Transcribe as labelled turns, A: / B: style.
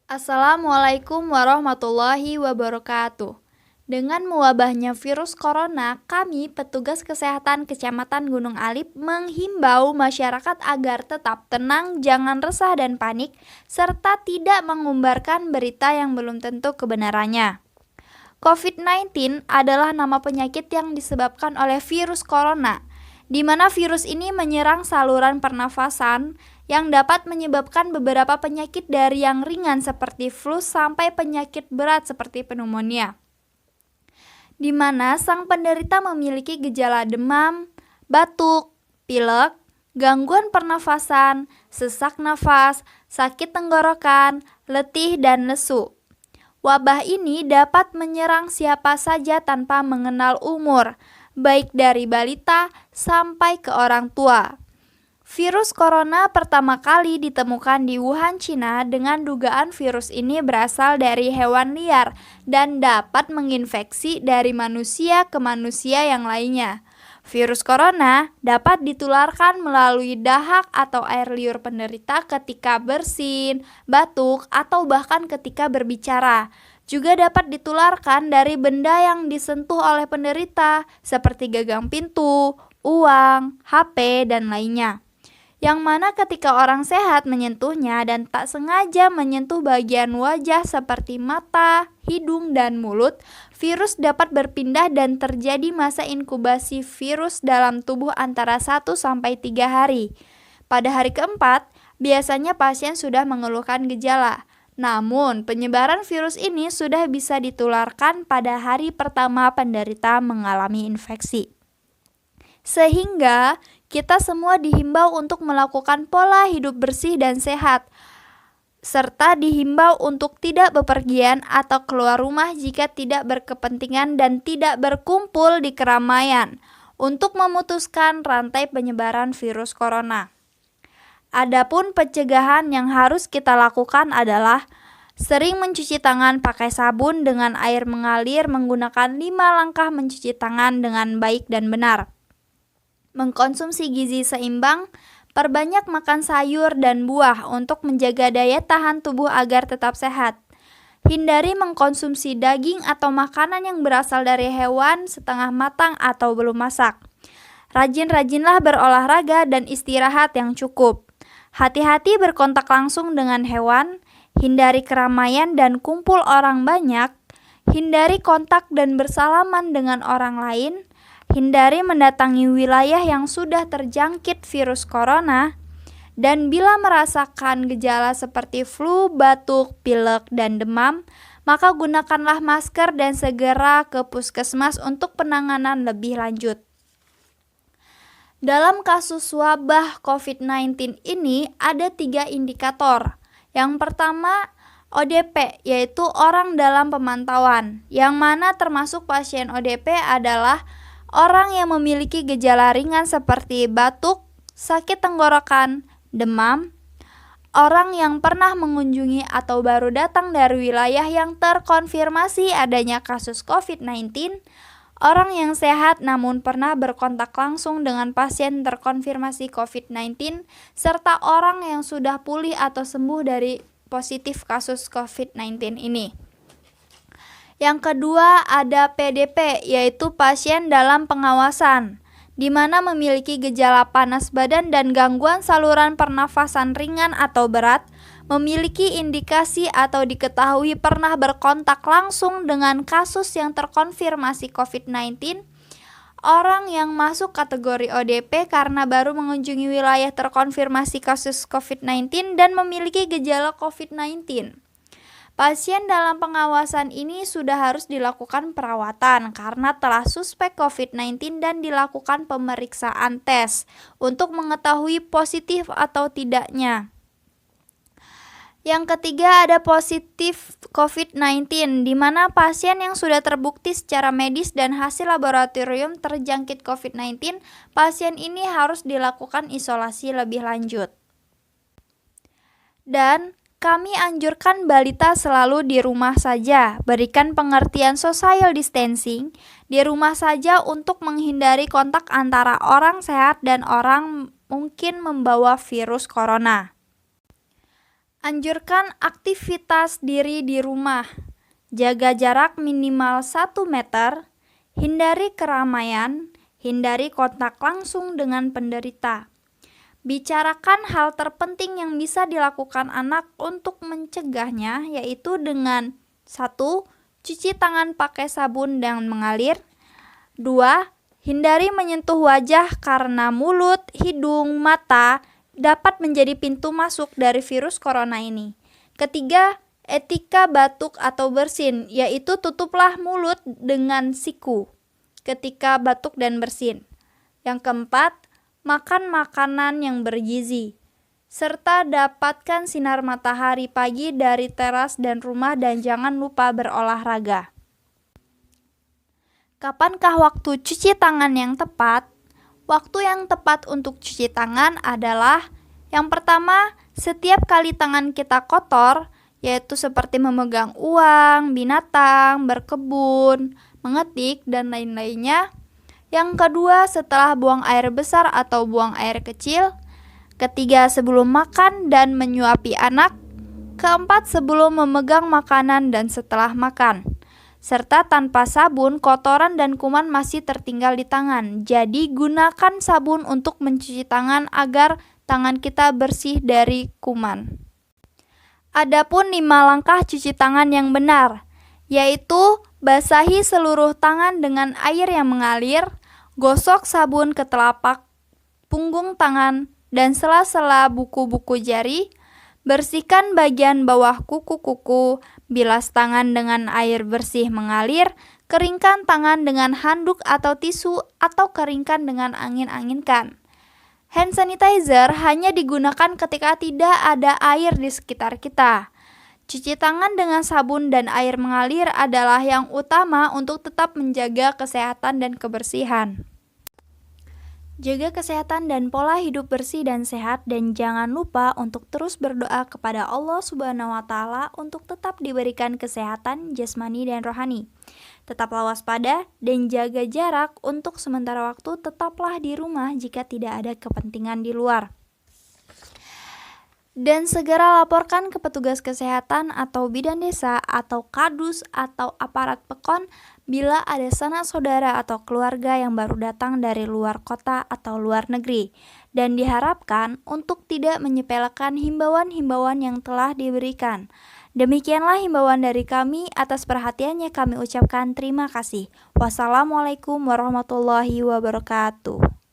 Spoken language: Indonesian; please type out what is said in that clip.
A: Assalamualaikum warahmatullahi wabarakatuh. Dengan mewabahnya virus corona, kami petugas kesehatan Kecamatan Gunung Alip menghimbau masyarakat agar tetap tenang, jangan resah dan panik, serta tidak mengumbarkan berita yang belum tentu kebenarannya. COVID-19 adalah nama penyakit yang disebabkan oleh virus corona, di mana virus ini menyerang saluran pernafasan yang dapat menyebabkan beberapa penyakit dari yang ringan seperti flu sampai penyakit berat seperti pneumonia, di mana sang penderita memiliki gejala demam, batuk, pilek, gangguan pernafasan, sesak nafas, sakit tenggorokan, letih, dan lesu. Wabah ini dapat menyerang siapa saja tanpa mengenal umur, baik dari balita sampai ke orang tua. Virus corona pertama kali ditemukan di Wuhan, Cina, dengan dugaan virus ini berasal dari hewan liar dan dapat menginfeksi dari manusia ke manusia yang lainnya. Virus corona dapat ditularkan melalui dahak atau air liur penderita ketika bersin, batuk, atau bahkan ketika berbicara. Juga dapat ditularkan dari benda yang disentuh oleh penderita, seperti gagang pintu, uang, HP, dan lainnya. Yang mana ketika orang sehat menyentuhnya dan tak sengaja menyentuh bagian wajah seperti mata, hidung, dan mulut, virus dapat berpindah dan terjadi masa inkubasi virus dalam tubuh antara 1-3 hari. Pada hari keempat, biasanya pasien sudah mengeluhkan gejala. Namun, penyebaran virus ini sudah bisa ditularkan pada hari pertama penderita mengalami infeksi. Sehingga kita semua dihimbau untuk melakukan pola hidup bersih dan sehat, serta dihimbau untuk tidak bepergian atau keluar rumah jika tidak berkepentingan dan tidak berkumpul di keramaian untuk memutuskan rantai penyebaran virus corona. Adapun pencegahan yang harus kita lakukan adalah sering mencuci tangan pakai sabun dengan air mengalir menggunakan 5 langkah mencuci tangan dengan baik dan benar. Mengkonsumsi gizi seimbang, perbanyak makan sayur dan buah untuk menjaga daya tahan tubuh agar tetap sehat. Hindari mengkonsumsi daging atau makanan yang berasal dari hewan setengah matang atau belum masak. Rajin-rajinlah berolahraga dan istirahat yang cukup. Hati-hati berkontak langsung dengan hewan, hindari keramaian dan kumpul orang banyak, hindari kontak dan bersalaman dengan orang lain, hindari mendatangi wilayah yang sudah terjangkit virus corona, dan bila merasakan gejala seperti flu, batuk, pilek, dan demam, maka gunakanlah masker dan segera ke puskesmas untuk penanganan lebih lanjut. Dalam kasus wabah COVID-19 ini ada 3 indikator. Yang pertama, ODP, yaitu orang dalam pemantauan, yang mana termasuk pasien ODP adalah orang yang memiliki gejala ringan seperti batuk, sakit tenggorokan, demam, orang yang pernah mengunjungi atau baru datang dari wilayah yang terkonfirmasi adanya kasus COVID-19, orang yang sehat namun pernah berkontak langsung dengan pasien terkonfirmasi COVID-19, serta orang yang sudah pulih atau sembuh dari positif kasus COVID-19 ini. Yang kedua ada PDP, yaitu pasien dalam pengawasan, di mana memiliki gejala panas badan dan gangguan saluran pernafasan ringan atau berat, memiliki indikasi atau diketahui pernah berkontak langsung dengan kasus yang terkonfirmasi COVID-19, orang yang masuk kategori ODP karena baru mengunjungi wilayah terkonfirmasi kasus COVID-19 dan memiliki gejala COVID-19. Pasien dalam pengawasan ini sudah harus dilakukan perawatan karena telah suspek COVID-19 dan dilakukan pemeriksaan tes untuk mengetahui positif atau tidaknya. Yang ketiga ada positif COVID-19, di mana pasien yang sudah terbukti secara medis dan hasil laboratorium terjangkit COVID-19, pasien ini harus dilakukan isolasi lebih lanjut. Dan kami anjurkan balita selalu di rumah saja, berikan pengertian social distancing di rumah saja untuk menghindari kontak antara orang sehat dan orang mungkin membawa virus corona. Anjurkan aktivitas diri di rumah. Jaga jarak minimal 1 meter, hindari keramaian, hindari kontak langsung dengan penderita. Bicarakan hal terpenting yang bisa dilakukan anak untuk mencegahnya, yaitu dengan 1. Cuci tangan pakai sabun dan mengalir. 2. Hindari menyentuh wajah karena mulut, hidung, mata dapat menjadi pintu masuk dari virus corona ini. Ketiga, etika batuk atau bersin, yaitu tutuplah mulut dengan siku ketika batuk dan bersin. Yang keempat, makan makanan yang bergizi, serta dapatkan sinar matahari pagi dari teras dan rumah dan jangan lupa berolahraga. Kapankah waktu cuci tangan yang tepat? Waktu yang tepat untuk cuci tangan adalah yang pertama, setiap kali tangan kita kotor, yaitu seperti memegang uang, binatang, berkebun, mengetik, dan lain-lainnya. Yang kedua, setelah buang air besar atau buang air kecil. Ketiga, sebelum makan dan menyuapi anak. Keempat, sebelum memegang makanan dan setelah makan. Serta tanpa sabun, kotoran dan kuman masih tertinggal di tangan. Jadi gunakan sabun untuk mencuci tangan agar tangan kita bersih dari kuman. Adapun 5 langkah cuci tangan yang benar, yaitu basahi seluruh tangan dengan air yang mengalir, gosok sabun ke telapak punggung tangan dan sela-sela buku-buku jari, bersihkan bagian bawah kuku-kuku, bilas tangan dengan air bersih mengalir, keringkan tangan dengan handuk atau tisu atau keringkan dengan angin-anginkan. Hand sanitizer hanya digunakan ketika tidak ada air di sekitar kita. Cuci tangan dengan sabun dan air mengalir adalah yang utama untuk tetap menjaga kesehatan dan kebersihan. Jaga kesehatan dan pola hidup bersih dan sehat, dan jangan lupa untuk terus berdoa kepada Allah Subhanahu wa Ta'ala untuk tetap diberikan kesehatan jasmani dan rohani. Tetaplah waspada dan jaga jarak untuk sementara waktu. Tetaplah di rumah jika tidak ada kepentingan di luar. Dan segera laporkan ke petugas kesehatan atau bidan desa atau kadus atau aparat pekon bila ada sanak saudara atau keluarga yang baru datang dari luar kota atau luar negeri. Dan diharapkan untuk tidak menyepelekan himbauan-himbauan yang telah diberikan. Demikianlah himbauan dari kami. Atas perhatiannya kami ucapkan terima kasih. Wassalamualaikum warahmatullahi wabarakatuh.